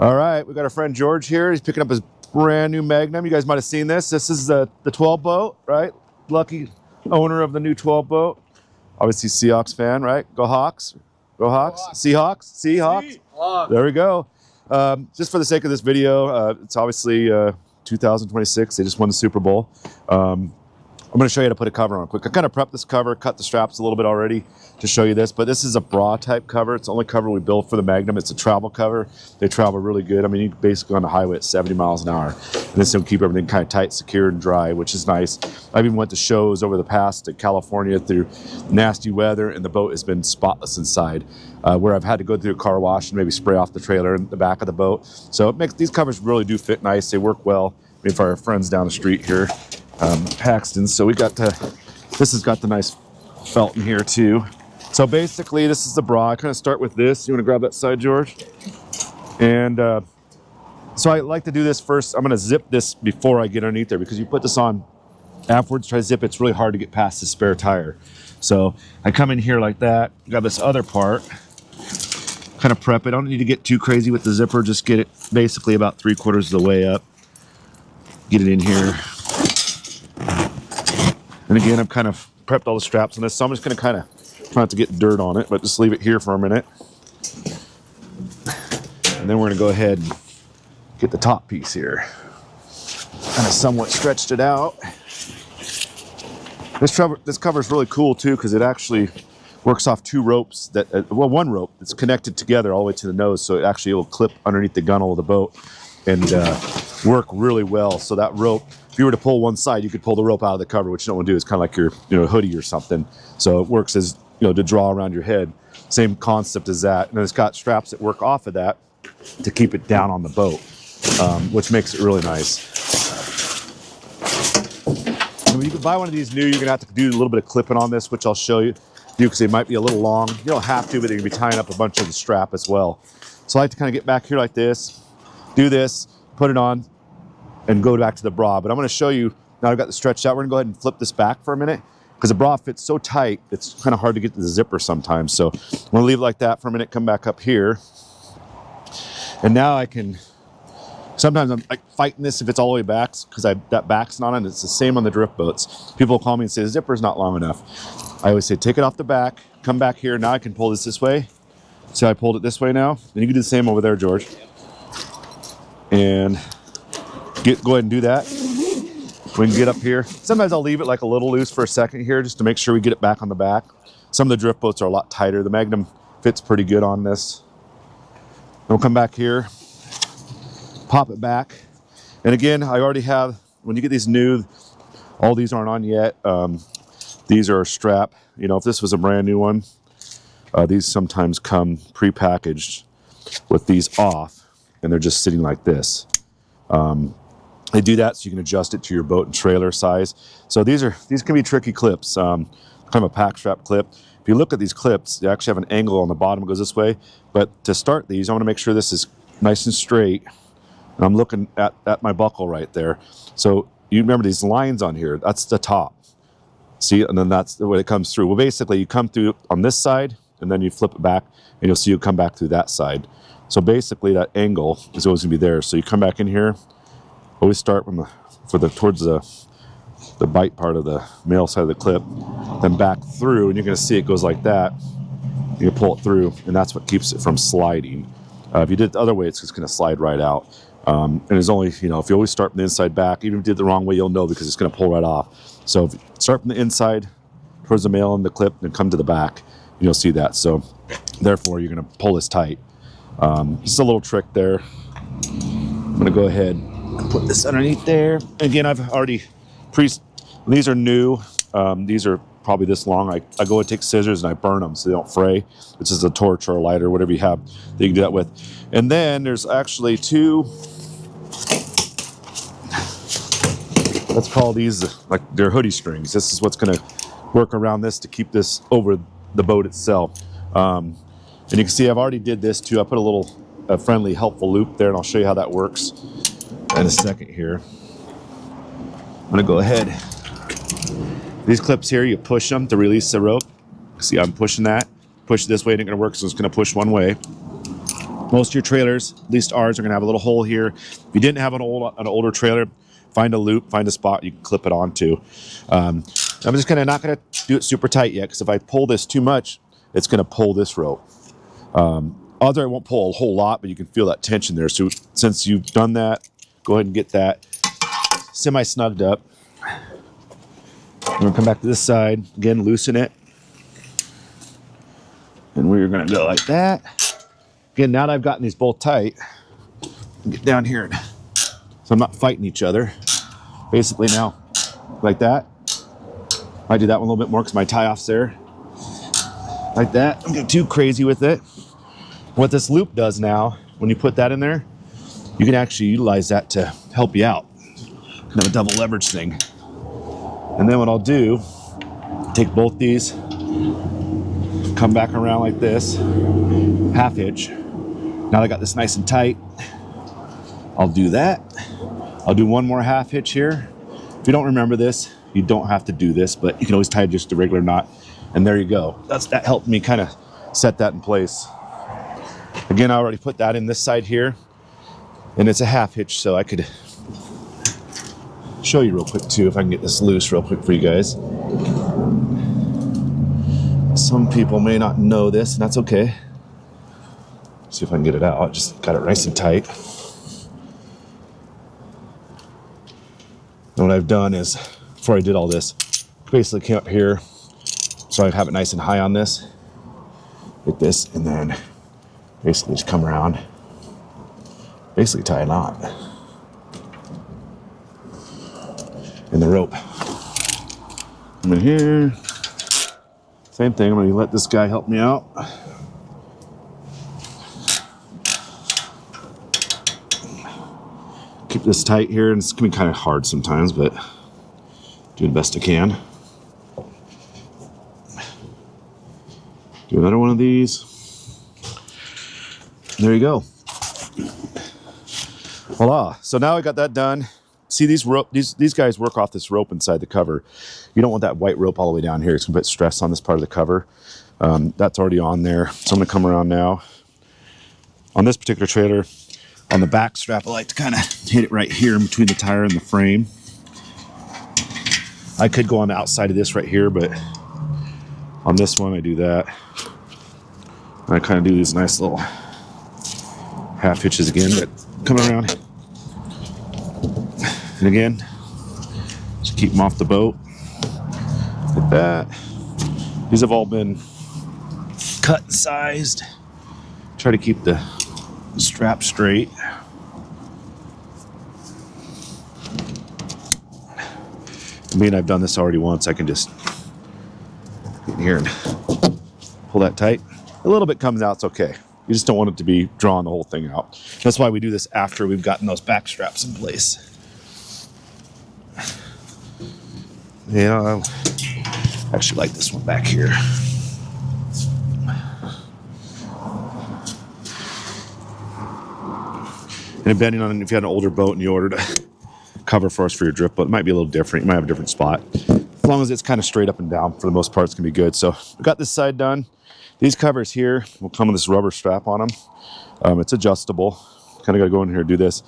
All right, we got our friend George here. He's picking up his brand new Magnum. You guys might have seen this. This is the 12 boat, right? Lucky owner of the new 12 boat. Obviously Seahawks fan, right? Go Hawks. Go Hawks. Seahawks. Seahawks. Seahawks. There we go. Just for the sake of this video, it's obviously 2026. They just won the Super Bowl. I'm going to show you how to put a cover on quick. I kind of prepped this cover, cut the straps a little bit already to show you this, but this is a bra type cover. It's the only cover we built for the Magnum. It's a travel cover. They travel really good. I mean, you can basically go on the highway at 70 miles an hour. And this will keep everything kind of tight, secure, and dry, which is nice. I've even went to shows over the past to California through nasty weather, and the boat has been spotless inside, where I've had to go through a car wash and maybe spray off the trailer in the back of the boat. So it makes these covers really do fit nice. They work well. I mean, for our friends down the street here. Paxton. So we got this has got the nice felt in here too. So basically this is the bra. I kind of start with this. You want to grab that side, George? And so I like to do this first. I'm going to zip this before I get underneath there, because you put this on afterwards, try to zip, it's really hard to get past the spare tire. So I come in here like that, grab this other part, kind of prep it. I don't need to get too crazy with the zipper, just get it basically about 3/4 of the way up. Get it in here. And again, I've kind of prepped all the straps on this, so I'm just going to kind of try not to get dirt on it, but just leave it here for a minute. And then we're going to go ahead and get the top piece here. Kind of somewhat stretched it out. This cover is really cool too, because it actually works off two ropes that, well, one rope that's connected together all the way to the nose, so it actually will clip underneath the gunnel of the boat and work really well. So that rope, if you were to pull one side, you could pull the rope out of the cover, which you don't want to do. It's kind of like your hoodie or something. So it works as, to draw around your head. Same concept as that. And it's got straps that work off of that to keep it down on the boat, which makes it really nice. And when you can buy one of these new, you're going to have to do a little bit of clipping on this, which I'll show you, because they might be a little long. You don't have to, but they're going to be tying up a bunch of the strap as well. So I like to kind of get back here like this, do this, put it on, and go back to the bra. But I'm going to show you, now I've got this stretched out, we're going to go ahead and flip this back for a minute, because the bra fits so tight, it's kind of hard to get to the zipper sometimes. So I'm going to leave it like that for a minute, come back up here. And now I can, sometimes I'm like fighting this if it's all the way back, because that back's not on. It's the same on the drift boats. People will call me and say, the zipper's not long enough. I always say, take it off the back, come back here. Now I can pull this way. See how I pulled it this way now? And you can do the same over there, George. And go ahead and do that. We can get up here. Sometimes I'll leave it like a little loose for a second here, just to make sure we get it back on the back. Some of the drift boats are a lot tighter. The Magnum fits pretty good on this. And we'll come back here, pop it back. And again, I already have, when you get these new, all these aren't on yet. These are a strap. If this was a brand new one, these sometimes come pre-packaged with these off, and they're just sitting like this. They do that so you can adjust it to your boat and trailer size. So these can be tricky clips, kind of a pack strap clip. If you look at these clips, they actually have an angle on the bottom that goes this way. But to start these, I want to make sure this is nice and straight. And I'm looking at my buckle right there. So you remember these lines on here, that's the top. See, and then that's the way it comes through. Well, basically you come through on this side, and then you flip it back, and you'll see you come back through that side. So basically that angle is always gonna be there. So you come back in here, always start from towards the bite part of the male side of the clip, then back through, and you're gonna see it goes like that. You pull it through, and that's what keeps it from sliding. If you did it the other way, it's just gonna slide right out. And it's only, if you always start from the inside back, even if you did it the wrong way, you'll know, because it's gonna pull right off. So if you start from the inside towards the male and the clip, and come to the back, you'll see that. So therefore, you're gonna pull this tight. Just a little trick there. I'm gonna go ahead and put this underneath there. Again, I've already these are new. These are probably this long. I go and take scissors and I burn them so they don't fray. It's just a torch or a lighter, whatever you have that you can do that with. And then there's actually two, let's call these like they're hoodie strings. This is what's gonna work around this to keep this over the boat itself. And you can see I've already did this too. I put a friendly, helpful loop there, and I'll show you how that works in a second here. I'm gonna go ahead. These clips here, you push them to release the rope. See, I'm pushing that. Push this way, it ain't gonna work, so it's gonna push one way. Most of your trailers, at least ours, are gonna have a little hole here. If you didn't have an older trailer, find a loop, find a spot you can clip it onto. I'm just not gonna do it super tight yet, because if I pull this too much, it's gonna pull this rope. Although it won't pull a whole lot, but you can feel that tension there. So since you've done that, go ahead and get that semi-snugged up. I'm gonna come back to this side, again, loosen it. And we're gonna go like that. Again, now that I've gotten these both tight, get down here, so I'm not fighting each other. Basically now, like that. I do that one a little bit more because my tie-off's there. Like that, don't get too crazy with it. What this loop does now, when you put that in there, you can actually utilize that to help you out. Kind of a double leverage thing. And then what I'll do, take both these, come back around like this, half hitch. Now that I got this nice and tight, I'll do that. I'll do one more half hitch here. If you don't remember this, you don't have to do this, but you can always tie just a regular knot, and there you go. That helped me kind of set that in place. Again, I already put that in this side here, and it's a half hitch, so I could show you real quick too, if I can get this loose real quick for you guys. Some people may not know this, and that's okay. See if I can get it out. Just got it nice and tight. And what I've done is, before I did all this, basically came up here, so I have it nice and high on this, with this, and then basically just come around, basically tie a knot in the rope. I'm in here, same thing. I'm gonna let this guy help me out. Keep this tight here, and it's gonna be kind of hard sometimes, but do the best I can. Do another one of these. There you go. Voila. So now I got that done. See, these guys work off this rope inside the cover. You don't want that white rope all the way down here. It's gonna put stress on this part of the cover. That's already on there. So I'm gonna come around now. On this particular trailer, on the back strap, I like to kind of hit it right here in between the tire and the frame. I could go on the outside of this right here, but on this one, I do that. I kind of do these nice little half hitches again, but coming around. And again, just keep them off the boat. Like that. These have all been cut and sized. Try to keep the strap straight. I mean, I've done this already once. I can just get in here and pull that tight. A little bit comes out, it's okay. You just don't want it to be drawing the whole thing out. That's why we do this after we've gotten those back straps in place. Yeah, I actually like this one back here. And depending on if you had an older boat and you ordered a cover for us for your drift boat, it might be a little different. You might have a different spot. As long as it's kind of straight up and down, for the most part, it's gonna be good. So we got this side done. These covers here will come with this rubber strap on them. It's adjustable. Kind of got to go in here and do this.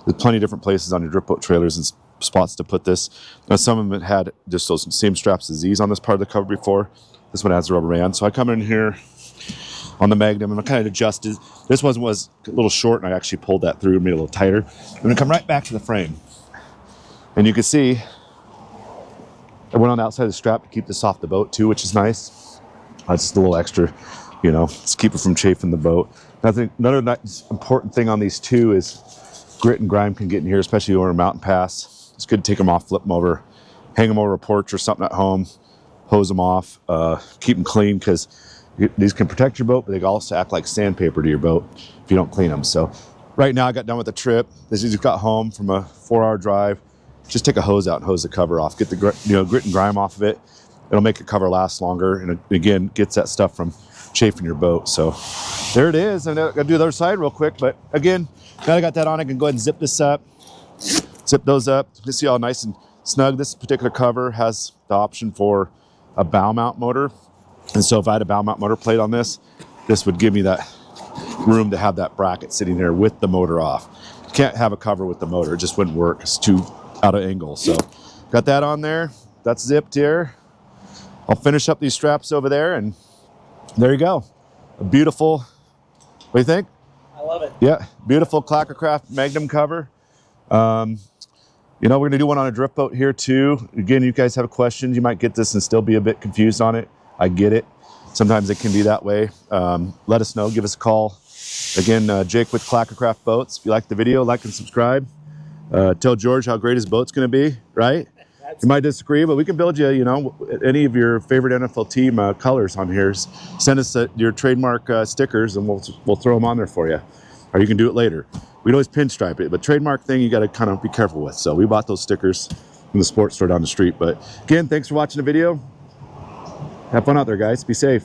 There's plenty of different places on your drift boat trailers and spots to put this. Now, some of them had just those same straps as these on this part of the cover before. This one has the rubber band. So I come in here on the Magnum and I kind of adjusted. This one was a little short, and I actually pulled that through and made it a little tighter. I'm going to come right back to the frame. And you can see I went on the outside of the strap to keep this off the boat too, which is nice. That's just a little extra, you know, just keep it from chafing the boat. And I think another nice important thing on these two is grit and grime can get in here, especially over a mountain pass. It's good to take them off, flip them over, hang them over a porch or something at home, hose them off, keep them clean, because these can protect your boat, but they can also act like sandpaper to your boat if you don't clean them. So right now I got done with the trip. As you got home from a 4-hour drive, just take a hose out and hose the cover off. Get the grit and grime off of it. It'll make the cover last longer, and it, again, gets that stuff from chafing your boat. So there it is. I'm gonna do the other side real quick, but again, now I got that on, I can go ahead and zip this up, zip those up. You can see how nice and snug. This particular cover has the option for a bow mount motor. And so if I had a bow mount motor plate on this, this would give me that room to have that bracket sitting there with the motor off. You can't have a cover with the motor. It just wouldn't work. It's too out of angle. So got that on there. That's zipped here. I'll finish up these straps over there, and there you go. A beautiful, what do you think? I love it. Yeah, beautiful Clackacraft Magnum cover. You know, we're gonna do one on a drift boat here too. Again, you guys have questions, you might get this and still be a bit confused on it. I get it. Sometimes it can be that way. Let us know, give us a call. Again, Jake with Clackacraft Boats. If you like the video, like and subscribe. Tell George how great his boat's gonna be, right? You might disagree, but we can build you, you know, any of your favorite NFL team colors on here. Send us your trademark stickers and we'll throw them on there for you. Or you can do it later. We'd always pinstripe it, but trademark thing you got to kind of be careful with. So we bought those stickers from the sports store down the street. But again, thanks for watching the video. Have fun out there, guys. Be safe.